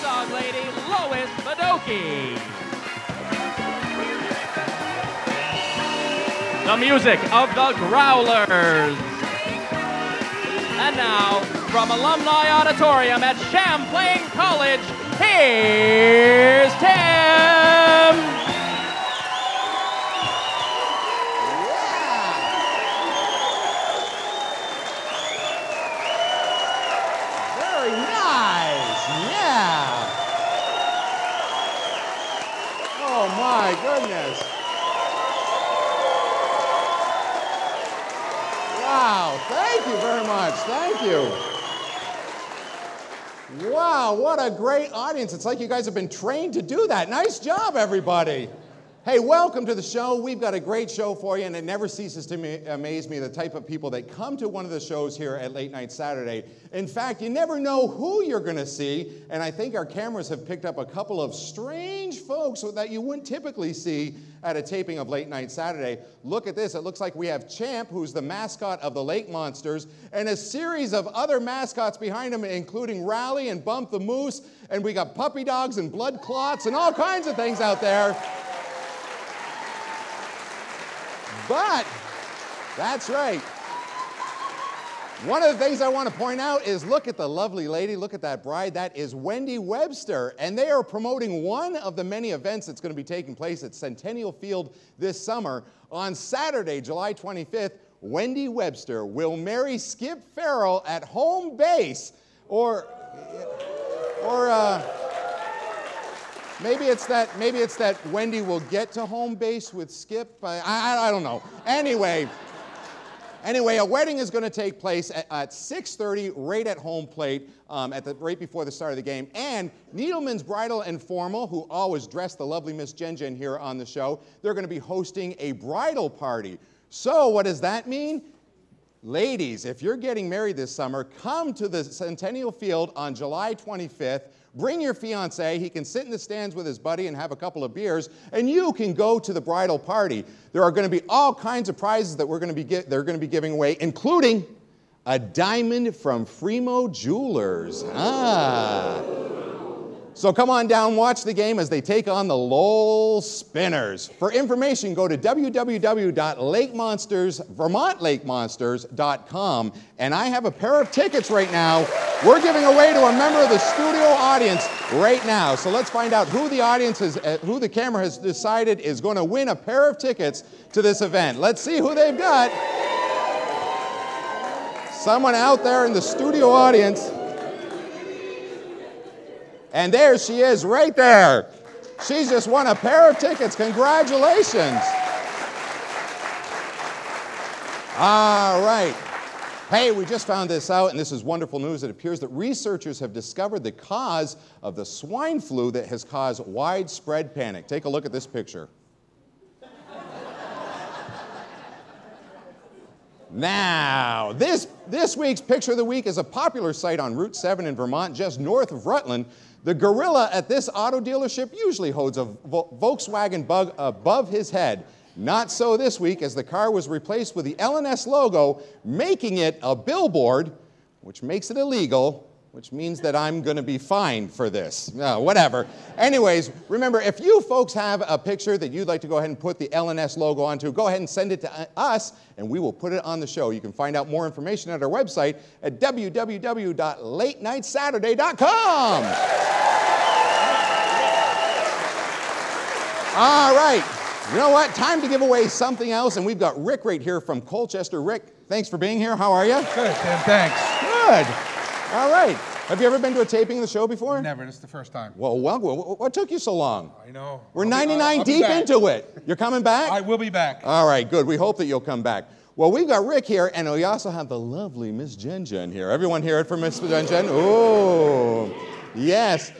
dog lady, Lois Badoki. The music of the Growlers. And now, from Alumni Auditorium at Champlain College, here's Tim. My goodness. Wow, thank you very much. Thank you. Wow, what a great audience. It's like you guys have been trained to do that. Nice job, everybody. Hey, welcome to the show. We've got a great show for you, and it never ceases to amaze me the type of people that come to one of the shows here at Late Night Saturday. In fact, you never know who you're going to see, and I think our cameras have picked up a couple of strange folks that you wouldn't typically see at a taping of Late Night Saturday. Look at this. It looks like we have Champ, who's the mascot of the Lake Monsters, and a series of other mascots behind him, including Rally and Bump the Moose, and we got puppy dogs and blood clots and all kinds of things out there. But, that's right. One of the things I want to point out is look at the lovely lady, look at that bride. That is Wendy Webster, and they are promoting one of the many events that's going to be taking place at Centennial Field this summer. On Saturday, July 25th, Wendy Webster will marry Skip Farrell at home base, Maybe it's that Wendy will get to home base with Skip. I don't know. Anyway, a wedding is going to take place at 6:30 right at home plate, right before the start of the game. And Needleman's Bridal and Formal, who always dress the lovely Miss Jen Jen here on the show, they're going to be hosting a bridal party. So what does that mean? Ladies, if you're getting married this summer, come to the Centennial Field on July 25th. Bring your fiancé. He can sit in the stands with his buddy and have a couple of beers, and you can go to the bridal party. There are going to be all kinds of prizes that they're going to be giving away, including a diamond from Fremo Jewelers. So come on down, watch the game as they take on the Lowell Spinners. For information, go to www.vermontlakmonsters.com. And I have a pair of tickets right now. We're giving away to a member of the studio audience right now. So let's find out who the camera has decided is going to win a pair of tickets to this event. Let's see who they've got. Someone out there in the studio audience. And there she is, right there. She's just won a pair of tickets. Congratulations. All right. Hey, we just found this out, and this is wonderful news. It appears that researchers have discovered the cause of the swine flu that has caused widespread panic. Take a look at this picture. Now, this week's Picture of the Week is a popular sight on Route 7 in Vermont, just north of Rutland. The gorilla at this auto dealership usually holds a Volkswagen Bug above his head. Not so this week, as the car was replaced with the L&S logo, making it a billboard, which makes it illegal, which means that I'm going to be fined for this. No, whatever. Anyways, remember, if you folks have a picture that you'd like to go ahead and put the L&S logo onto, go ahead and send it to us, and we will put it on the show. You can find out more information at our website at www.latenightsaturday.com. All right. You know what? Time to give away something else, and we've got Rick right here from Colchester. Rick, thanks for being here. How are you? Good, Tim. Thanks. Good. All right. Have you ever been to a taping of the show before? Never. This is the first time. Well, what took you so long? I know. We're 99 deep into it. You're coming back? I will be back. All right, good. We hope that you'll come back. Well, we've got Rick here, and we also have the lovely Miss Jen Jen here. Everyone hear it from Miss Jen Jen? Oh, yes.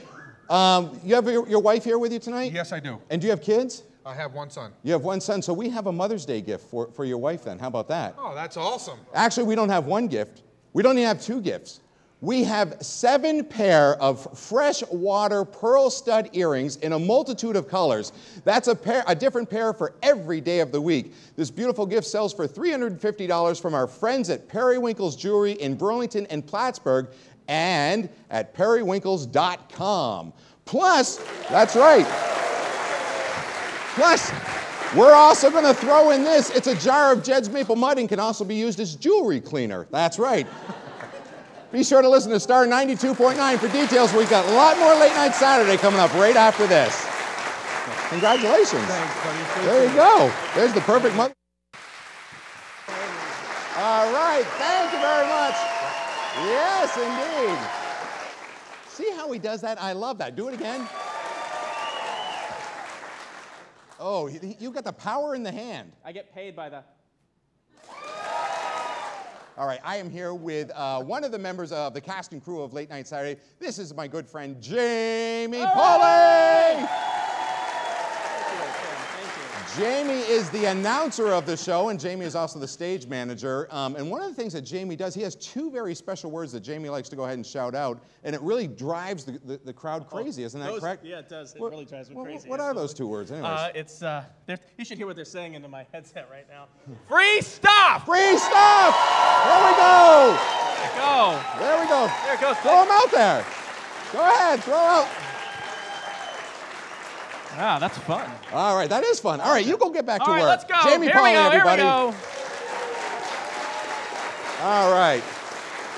You have your wife here with you tonight? Yes, I do. And do you have kids? I have one son. You have one son, so we have a Mother's Day gift for your wife then. How about that? Oh, that's awesome. Actually, we don't have one gift. We don't even have two gifts. We have 7 pair of freshwater pearl stud earrings in a multitude of colors. That's a different pair for every day of the week. This beautiful gift sells for $350 from our friends at Periwinkle's Jewelry in Burlington and Plattsburgh. and at perrywinkles.com. Plus, that's right. Plus, we're also going to throw in this. It's a jar of Jed's Maple Mud and can also be used as jewelry cleaner. That's right. Be sure to listen to Star 92.9 for details. We've got a lot more Late Night Saturday coming up right after this. Congratulations. Thanks, buddy. There you go. There's the perfect month. All right. Thank you very much. Yes, indeed. See how he does that? I love that. Do it again. Oh, you got the power in the hand. I get paid by the... All right, I am here with one of the members of the cast and crew of Late Night Saturday. This is my good friend, Jamie Pauling! Jamie is the announcer of the show, and Jamie is also the stage manager. And one of the things that Jamie does, he has two very special words that Jamie likes to go ahead and shout out, and it really drives the crowd crazy, isn't that correct? Yeah, it does. It really drives me crazy. What are those two words, anyways? You should hear what they're saying into my headset right now. Free stuff! Free stuff! There we go! There you go. There we go. There it goes. Throw them out there. Go ahead, throw out. Ah, that's fun. All right, that is fun. All right, you go get back to work. All right, let's go. Jamie Here Pauling, we go, everybody. Here we go. All right.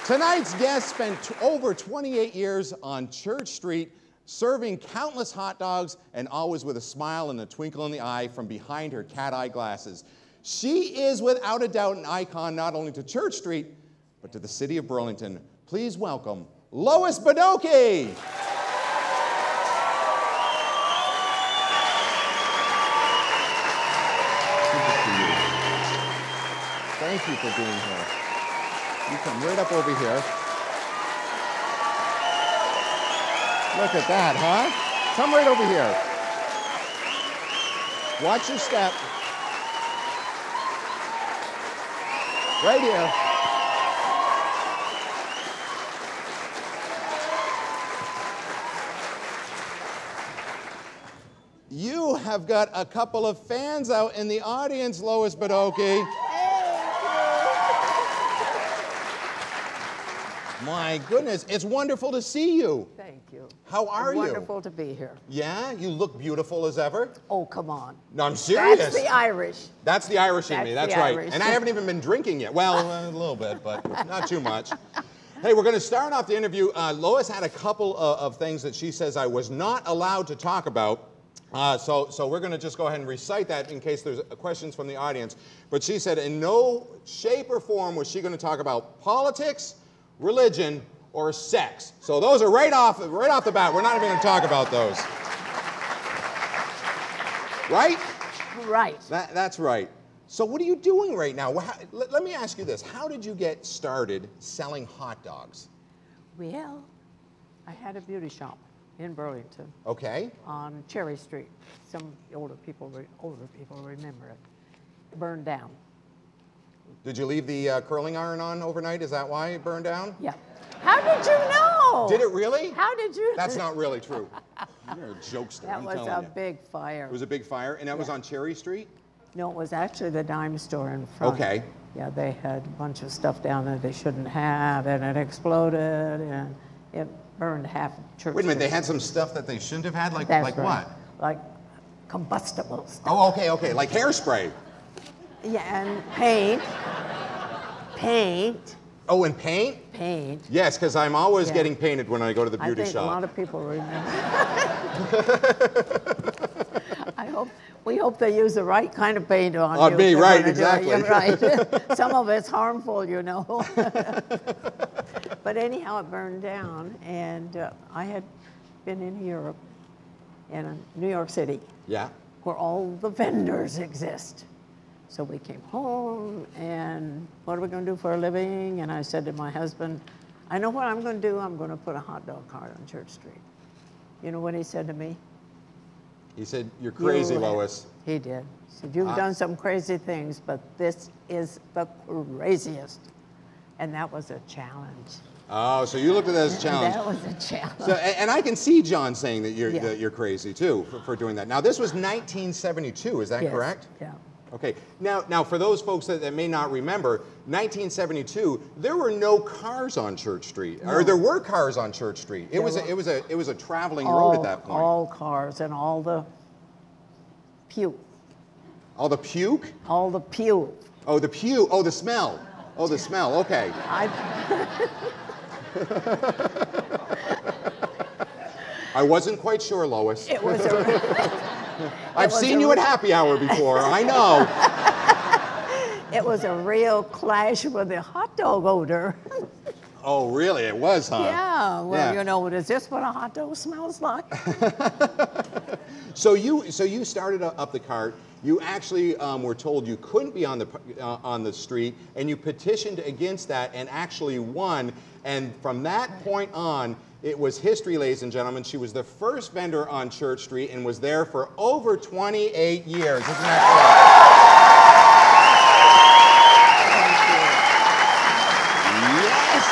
Tonight's guest spent over 28 years on Church Street, serving countless hot dogs and always with a smile and a twinkle in the eye from behind her cat-eye glasses. She is without a doubt an icon not only to Church Street, but to the city of Burlington. Please welcome Lois Badoki. Thank you for being here. You come right up over here. Look at that, huh? Come right over here. Watch your step. Right here. You have got a couple of fans out in the audience, Lois Badoki. My goodness, it's wonderful to see you. Thank you. How are you? Wonderful to be here. Yeah, you look beautiful as ever. Oh, come on. No, I'm serious. That's the Irish. That's the Irish in me, that's right. Irish. And I haven't even been drinking yet. Well, a little bit, but not too much. Hey, we're going to start off the interview. Lois had a couple of things that she says I was not allowed to talk about. So we're going to just go ahead and recite that in case there's questions from the audience. But she said in no shape or form was she going to talk about politics, religion, or sex. So those are right off the bat. We're not even going to talk about those. Right? Right. That's right. So what are you doing right now? Let me ask you this. How did you get started selling hot dogs? Well, I had a beauty shop in Burlington. Okay. On Cherry Street. Some older people remember it. Burned down. Did you leave the curling iron on overnight? Is that why it burned down? Yeah. How did you know? Did it really? How did you? That's not really true. You're a jokester. That I'm was telling a you. big fire. It was a big fire, and that was on Cherry Street? No, it was actually the dime store in front. Okay. Yeah, they had a bunch of stuff down there they shouldn't have, and it exploded, and it burned half of Church Wait a minute, Street. they had some stuff that they shouldn't have had? Like That's right. what? Like combustible stuff. Oh, okay, like hairspray. Yeah, and paint. Paint. Oh, and paint? Paint. Yes, because I'm always Yeah. getting painted when I go to the beauty I think shop. a lot of people remember. We hope they use the right kind of paint on you. On me, if they're right, gonna do it. exactly. Yeah, right. Some of it's harmful, you know. But anyhow, it burned down, and I had been in Europe, in New York City, Yeah. where all the vendors exist. So we came home, and what are we going to do for a living? And I said to my husband, I know what I'm going to do. I'm going to put a hot dog cart on Church Street. You know what he said to me? He said, you're crazy, You have- Lois. He did. He said, you've done some crazy things, but this is the craziest. And that was a challenge. Oh, so you looked at that as a challenge. That was a challenge. So, and I can see John saying that Yeah. you're crazy, too, for doing that. Now, this was 1972, is that Yes, correct? Yeah. Okay. Now, for those folks that may not remember, 1972, there were no cars on Church Street, or there were cars on Church Street. It was a traveling road at that point. All cars and all the puke. All the puke? All the puke. Oh, the pew. Oh, the smell. Oh, the smell. Okay. I wasn't quite sure, Lois. It was I've seen you at happy hour before. I know. It was a real clash with the hot dog odor. Oh, really? It was, huh? Yeah. Well, Yeah. you know, is this what a hot dog smells like? So you started up the cart. You actually were told you couldn't be on the street, and you petitioned against that and actually won. And from that point on, it was history, ladies and gentlemen. She was the first vendor on Church Street and was there for over 28 years. Isn't that correct? Yes.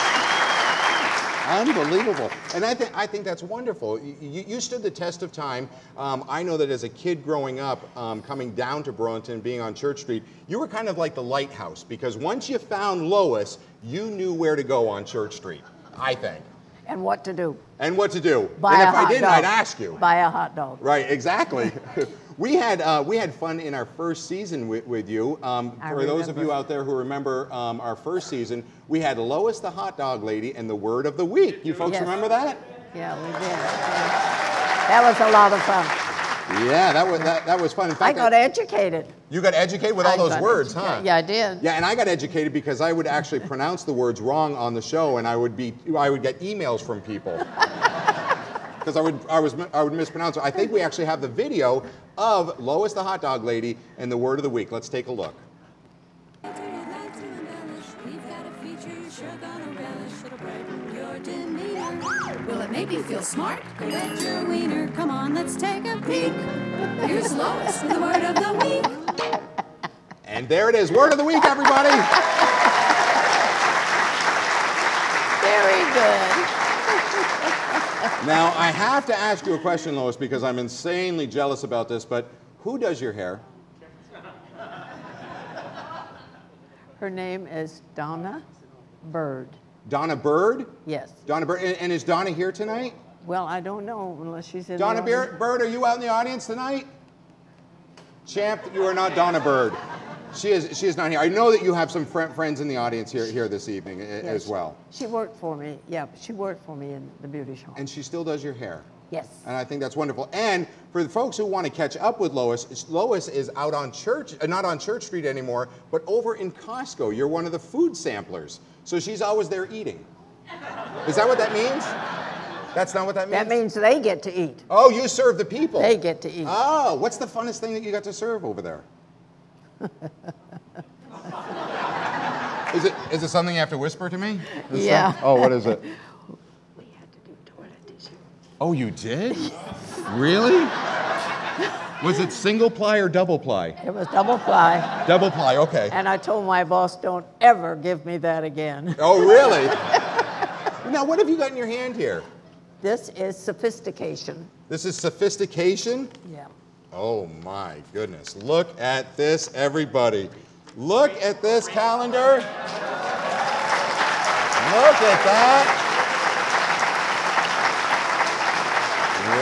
Unbelievable. And I think that's wonderful. You stood the test of time. I know that as a kid growing up, coming down to Burlington, being on Church Street, you were kind of like the lighthouse, because once you found Lois, you knew where to go on Church Street, I think. And what to do. And what to do. Buy and a if I hot didn't, dog. I'd ask you. Buy a hot dog. Right, exactly. We had fun in our first season with you. For those of you out there who remember our first season, we had Lois the Hot Dog Lady and the Word of the Week. You folks Yes. remember that? Yeah, we did. That was a lot of fun. Yeah, that was fun. In I fact, got educated. you got educated with all I those got words, educated. huh? Yeah, I did. Yeah, and I got educated because I would actually pronounce the words wrong on the show, and I would get emails from people because I would mispronounce it. I think we actually have the video of Lois the Hot Dog Lady and the Word of the Week. Let's take a look. Will it make you feel smart? Go bet your wiener. Come on, let's take a peek. Here's Lois with the Word of the Week. And there it is, Word of the Week, everybody. Very good. Now, I have to ask you a question, Lois, because I'm insanely jealous about this, but who does your hair? Her name is Donna Bird. Donna Bird? Yes. Donna Bird. And is Donna here tonight? Well, I don't know unless she's in Donna the audience. Bird, are you out in the audience tonight? Champ, you are not Donna Bird. She is not here. I know that you have some friends in the audience here this evening as well. She worked for me. Yeah, she worked for me in the beauty shop. And she still does your hair. Yes. And I think that's wonderful. And for the folks who want to catch up with Lois, Lois is out on not on Church Street anymore, but over in Costco. You're one of the food samplers. So she's always there eating. Is that what that means? That's not what that means? That means they get to eat. Oh, you serve the people. They get to eat. Oh, what's the funnest thing that you got to serve over there? Is it something you have to whisper to me? Yeah. Oh, what is it? We had to do toilet tissue. Oh, you did? Really? Was it single ply or double ply? It was double ply. Double ply, okay. And I told my boss, don't ever give me that again. Oh, really? Now, what have you got in your hand here? This is sophistication. This is sophistication? Yeah. Oh, my goodness. Look at this, everybody. Look at this calendar. Look at that.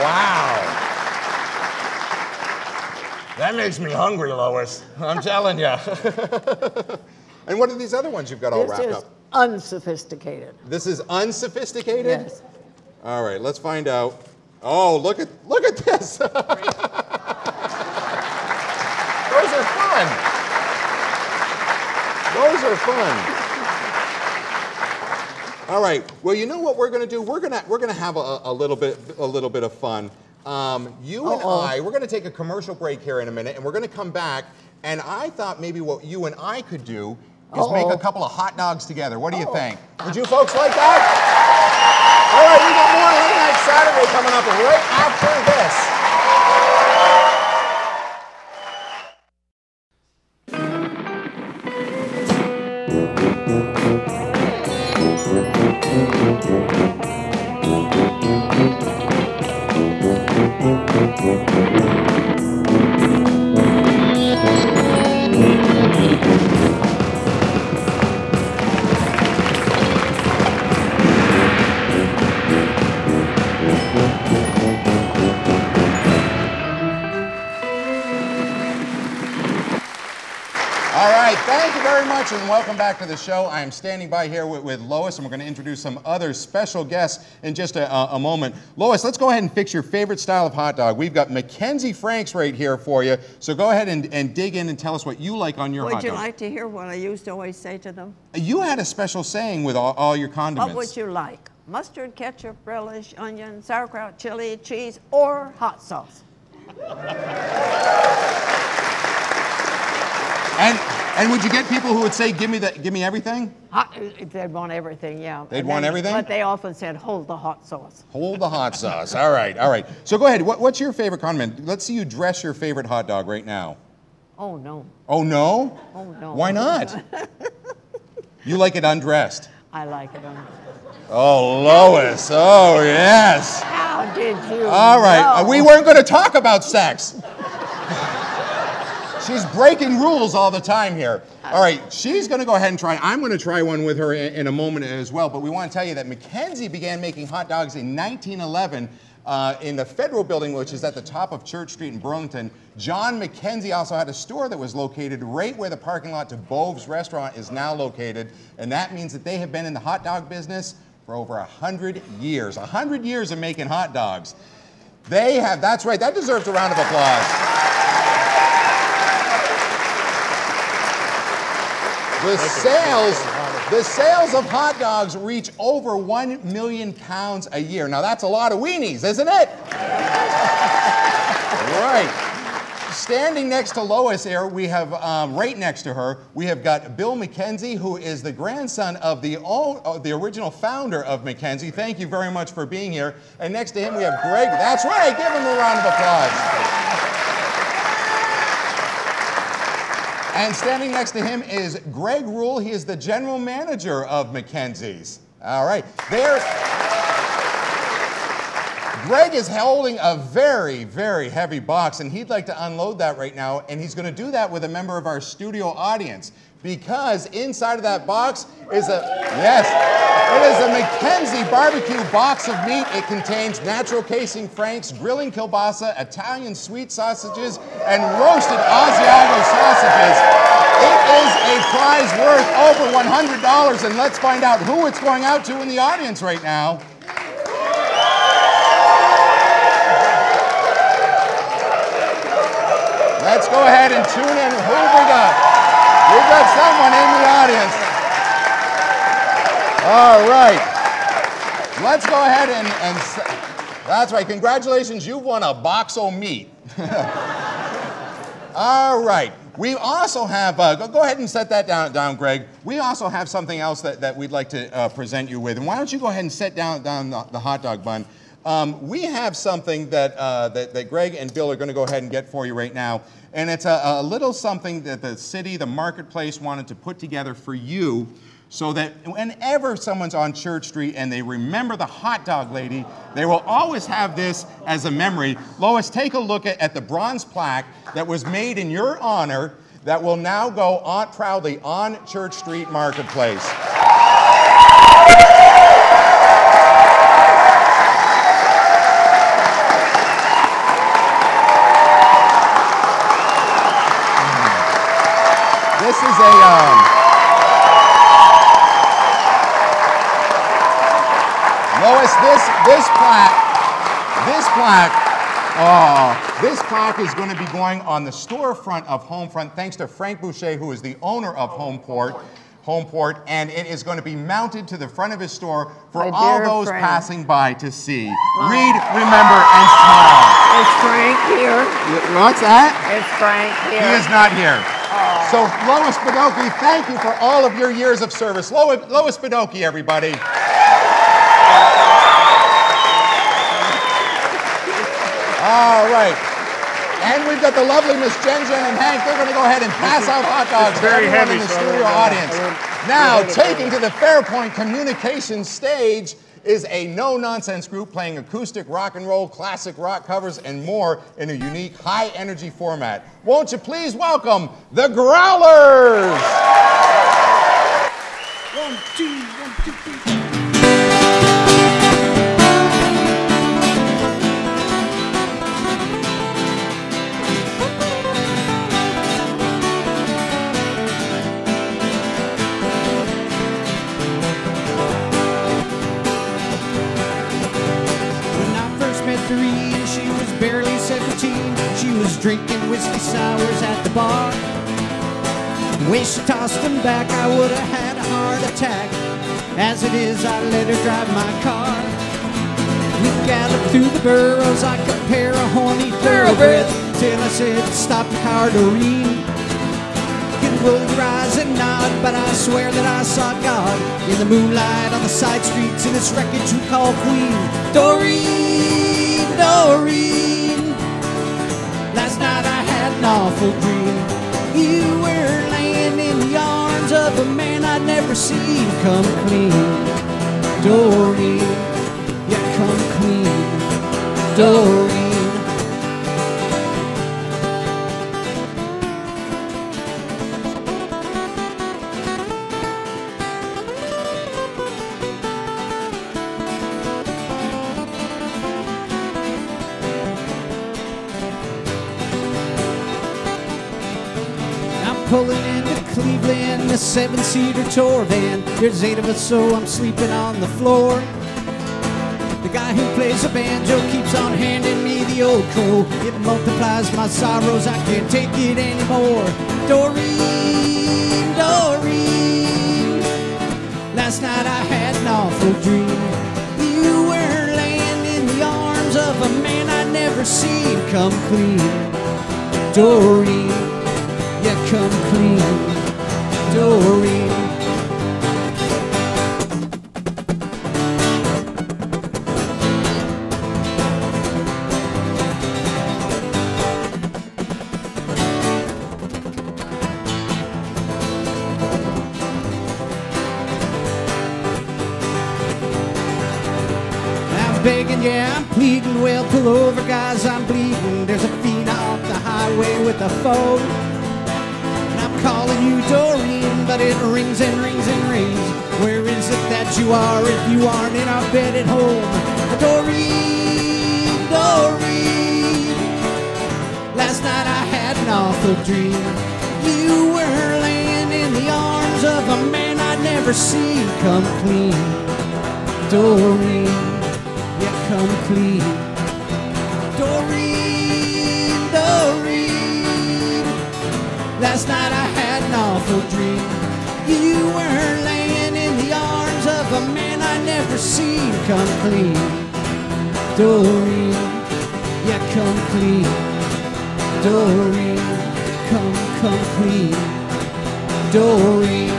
Wow. That makes me hungry, Lois. I'm telling you. And what are these other ones you've got all This wrapped is up? unsophisticated. This is unsophisticated? Yes. All right, let's find out. Oh, look at this. Those are fun. Those are fun. All right. Well, you know what we're going to do? We're gonna have a little bit of fun. You and I, we're going to take a commercial break here in a minute, and we're going to come back. And I thought maybe what you and I could do is make a couple of hot dogs together. What do you think? Would you folks like that? All right, we got more Late Night Saturday coming up right after this. Thank you very much, and welcome back to the show. I am standing by here with Lois, and we're going to introduce some other special guests in just a moment. Lois, let's go ahead and fix your favorite style of hot dog. We've got Mackenzie Franks right here for you, so go ahead and dig in and tell us what you like on your hot dog. Would you like to hear what I used to always say to them? You had a special saying with all your condiments. What would you like? Mustard, ketchup, relish, onion, sauerkraut, chili, cheese, or hot sauce? And would you get people who would say, give me everything? They'd want everything, yeah. They'd want everything? But they often said, hold the hot sauce. Hold the hot sauce. All right, all right. So go ahead. What's your favorite condiment? Let's see you dress your favorite hot dog right now. Oh, no. Oh, no? Oh, no. Why not? You like it undressed? I like it undressed. Oh, Lois. Oh, yes. How did you All right. know? We weren't going to talk about sex. She's breaking rules all the time here. All right, she's going to go ahead and try. I'm going to try one with her in a moment as well, but we want to tell you that Mackenzie began making hot dogs in 1911 in the Federal Building, which is at the top of Church Street in Burlington. John Mackenzie also had a store that was located right where the parking lot to Bove's Restaurant is now located, and that means that they have been in the hot dog business for over 100 years. 100 years of making hot dogs. They have, that's right, that deserves a round of applause. The sales of hot dogs reach over 1 million pounds a year. Now that's a lot of weenies, isn't it? Right. Standing next to Lois here, we have, right next to her, we have got Bill Mackenzie, who is the grandson of the original founder of Mackenzie. Thank you very much for being here. And next to him, we have Greg. That's right, give him a round of applause. And standing next to him is Greg Rule. He is the general manager of Mackenzie's. All right. Greg is holding a very, very heavy box, and he'd like to unload that right now, and he's going to do that with a member of our studio audience, because inside of that box is it is a Mackenzie barbecue box of meat. It contains natural casing franks, grilling kielbasa, Italian sweet sausages, and roasted Asiago sausages. It is a prize worth over $100, and let's find out who it's going out to in the audience right now. Let's go ahead and tune in. Who have we got? We've got someone in the audience. All right. Let's go ahead and that's right. Congratulations, you've won a box of meat. All right. We also have, go ahead and set that down, Greg. We also have something else that we'd like to present you with. And why don't you go ahead and set down the hot dog bun. We have something that Greg and Bill are going to go ahead and get for you right now. And it's a little something that the city, the marketplace wanted to put together for you so that whenever someone's on Church Street and they remember the hot dog lady, they will always have this as a memory. Lois, take a look at the bronze plaque that was made in your honor that will now go on proudly on Church Street Marketplace. This is Lois, this plaque is going to be going on the storefront of Homefront, thanks to Frank Boucher, who is the owner of Homeport, and it is going to be mounted to the front of his store for all those passing by to see. Read, remember, and smile. Is Frank here? What's that? Is Frank here? He is not here. So, Lois Bidocchi, thank you for all of your years of service. Lois Bidocchi, everybody. All right. And we've got the lovely Miss Jen and Hank. They're going to go ahead and pass out hot dogs to everyone in the studio audience. Now, taking to the Fairpoint Communications stage is a no-nonsense group playing acoustic rock and roll, classic rock covers, and more in a unique, high-energy format. Won't you please welcome the Growlers! 1, 2, 1, 2, 3. Doreen, she was barely 17. She was drinking whiskey sours at the bar. The way she tossed them back, I would have had a heart attack. As it is, I let her drive my car. We galloped through the burrows like a pair of horny thoroughbreds, till I said, stop the car, Doreen. You can roll your eyes and nod, but I swear that I saw God in the moonlight on the side streets in this wreckage we call Queen. Doreen, Doreen, last night I had an awful dream. You were laying in the arms of a man I'd never seen come clean. Doreen, yeah, come clean. Doreen. Pulling into Cleveland, a 7-seater tour van. There's 8 of us, so I'm sleeping on the floor. The guy who plays the banjo keeps on handing me the old coal. It multiplies my sorrows, I can't take it anymore. Doreen, Doreen, last night I had an awful dream. You were laying in the arms of a man I'd never seen come clean. Doreen, yeah, come clean, Doreen. I'm begging, yeah, I'm pleading, well, pull over, guys, I'm bleeding. There's a fiend off the highway with a phone. Calling you Doreen, but it rings and rings and rings. Where is it that you are if you aren't in our bed at home? Doreen, Doreen, last night I had an awful dream. You were laying in the arms of a man I'd never seen come clean. Doreen, yeah, come clean. Doreen, Doreen, last night I had an awful dream. You were laying in the arms of a man I never seen come clean. Doreen, yeah, come clean. Doreen, come clean. Doreen,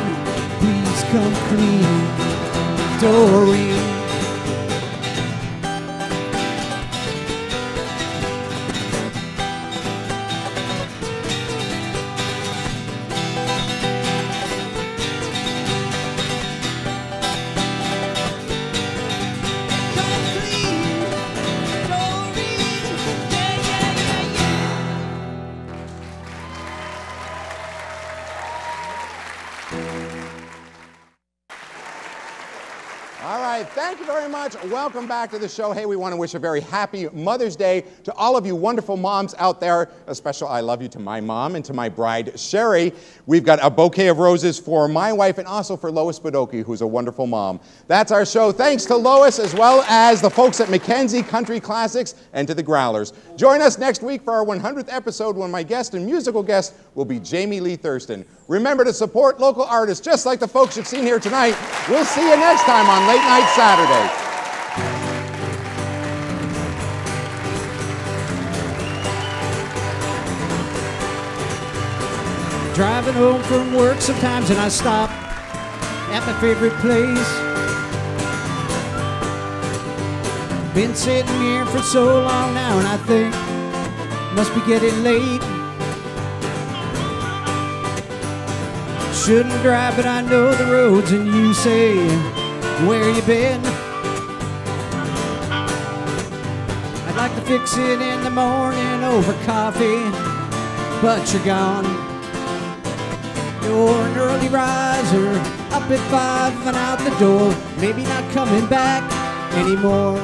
please come clean. Doreen. All right, thank you very much. Welcome back to the show. Hey, we want to wish a very happy Mother's Day to all of you wonderful moms out there. A special I love you to my mom and to my bride, Sherry. We've got a bouquet of roses for my wife and also for Lois Badoki, who's a wonderful mom. That's our show. Thanks to Lois as well as the folks at Mackenzie Country Classics and to the Growlers. Join us next week for our 100th episode when my guest and musical guest will be Jamie Lee Thurston. Remember to support local artists just like the folks you've seen here tonight. We'll see you next time on Late Night Saturday. Driving home from work sometimes and I stop at my favorite place. Been sitting here for so long now and I think must be getting late. Shouldn't drive but I know the roads and you say, where you been? I'd like to fix it in the morning over coffee, but you're gone. You're an early riser, up at 5 and out the door, maybe not coming back anymore.